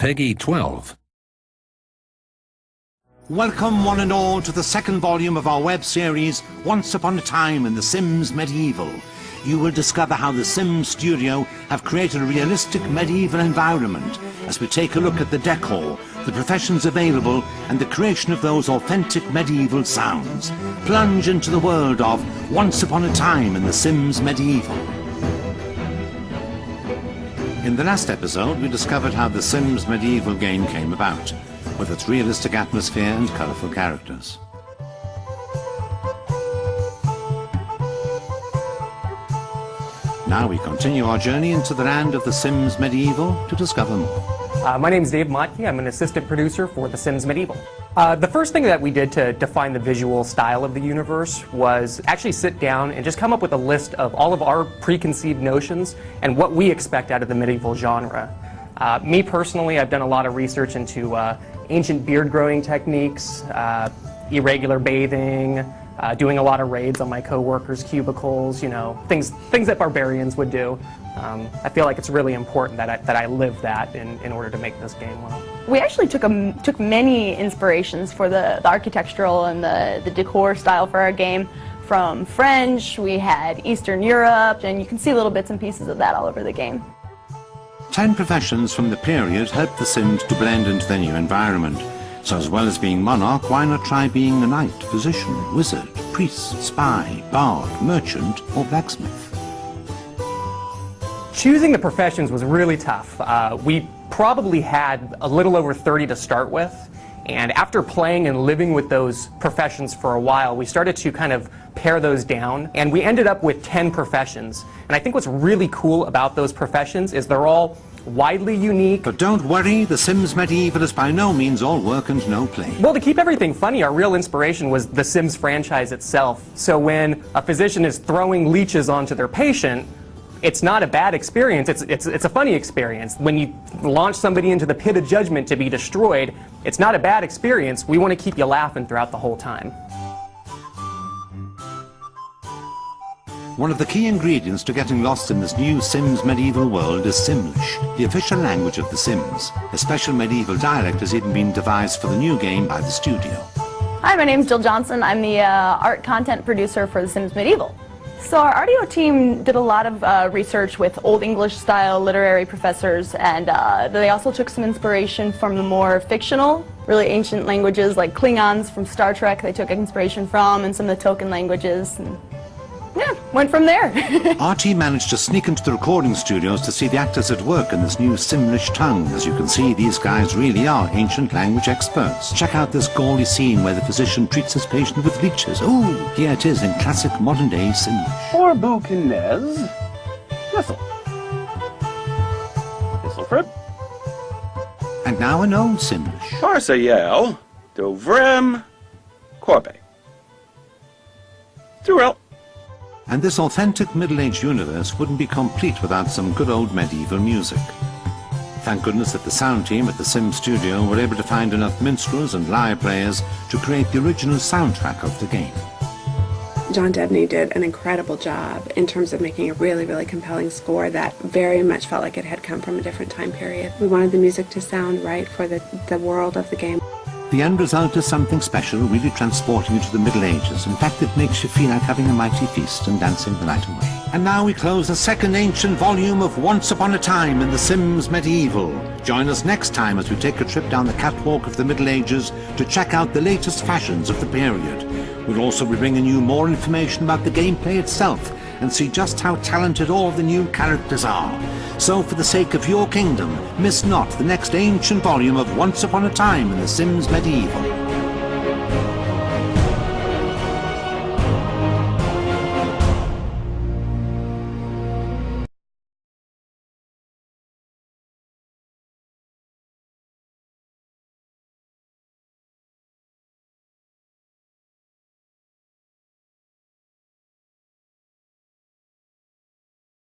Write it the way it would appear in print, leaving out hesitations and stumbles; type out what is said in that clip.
Peggy 12. Welcome one and all to the second volume of our web series, Once Upon a Time in The Sims Medieval. You will discover how the Sims studio have created a realistic medieval environment as we take a look at the decor, the professions available and the creation of those authentic medieval sounds. Plunge into the world of Once Upon a Time in The Sims Medieval. In the last episode we discovered how the Sims Medieval game came about, with its realistic atmosphere and colourful characters. Now we continue our journey into the land of The Sims Medieval to discover more. My name is Dave Motke. I'm an assistant producer for The Sims Medieval. The first thing that we did to define the visual style of the universe was actually sit down and just come up with a list of all of our preconceived notions and what we expect out of the medieval genre. Me personally, I've done a lot of research into ancient beard growing techniques, irregular bathing, doing a lot of raids on my co-workers' cubicles, you know, things that barbarians would do. I feel like it's really important that I live that in order to make this game well. We actually took many inspirations for the architectural and the decor style for our game from French. We had Eastern Europe, and you can see little bits and pieces of that all over the game. 10 professions from the period helped the Sims to blend into their new environment. So as well as being monarch, why not try being a knight, physician, wizard, priest, spy, bard, merchant or blacksmith? Choosing the professions was really tough. We probably had a little over 30 to start with, and after playing and living with those professions for a while, we started to kind of pare those down, and we ended up with 10 professions. And I think what's really cool about those professions is they're all widely unique. But don't worry, The Sims Medieval is by no means all work and no play. Well, to keep everything funny, our real inspiration was the Sims franchise itself. So when a physician is throwing leeches onto their patient, it's not a bad experience, it's a funny experience. When you launch somebody into the pit of judgment to be destroyed, it's not a bad experience. We want to keep you laughing throughout the whole time. One of the key ingredients to getting lost in this new Sims medieval world is Simlish, the official language of The Sims. A special medieval dialect has even been devised for the new game by the studio. Hi, my name's Jill Johnson. I'm the art content producer for The Sims Medieval. So our audio team did a lot of research with Old English style literary professors, and they also took some inspiration from the more fictional, really ancient languages like Klingons from Star Trek. They took inspiration from, and some of the token languages. And yeah, went from there. Our team managed to sneak into the recording studios to see the actors at work in this new Simlish tongue. As you can see, these guys really are ancient language experts. Check out this gaudy scene where the physician treats his patient with leeches. Oh, here it is in classic modern-day Simlish. Or Bukinez. Thistle. Thistlefrip. And now an old Simlish. Parsael. Dovrem. Corbe. Turel. And this authentic middle-aged universe wouldn't be complete without some good old medieval music. Thank goodness that the sound team at the Sims studio were able to find enough minstrels and lyre players to create the original soundtrack of the game. John Debney did an incredible job in terms of making a really, really compelling score that very much felt like it had come from a different time period. We wanted the music to sound right for the world of the game. The end result is something special, really transporting you to the Middle Ages. In fact, it makes you feel like having a mighty feast and dancing the night away. And now we close the second ancient volume of Once Upon a Time in The Sims Medieval. Join us next time as we take a trip down the catwalk of the Middle Ages to check out the latest fashions of the period. We'll also be bringing you more information about the gameplay itself and see just how talented all the new characters are. So for the sake of your kingdom, miss not the next ancient volume of Once Upon a Time in The Sims Medieval.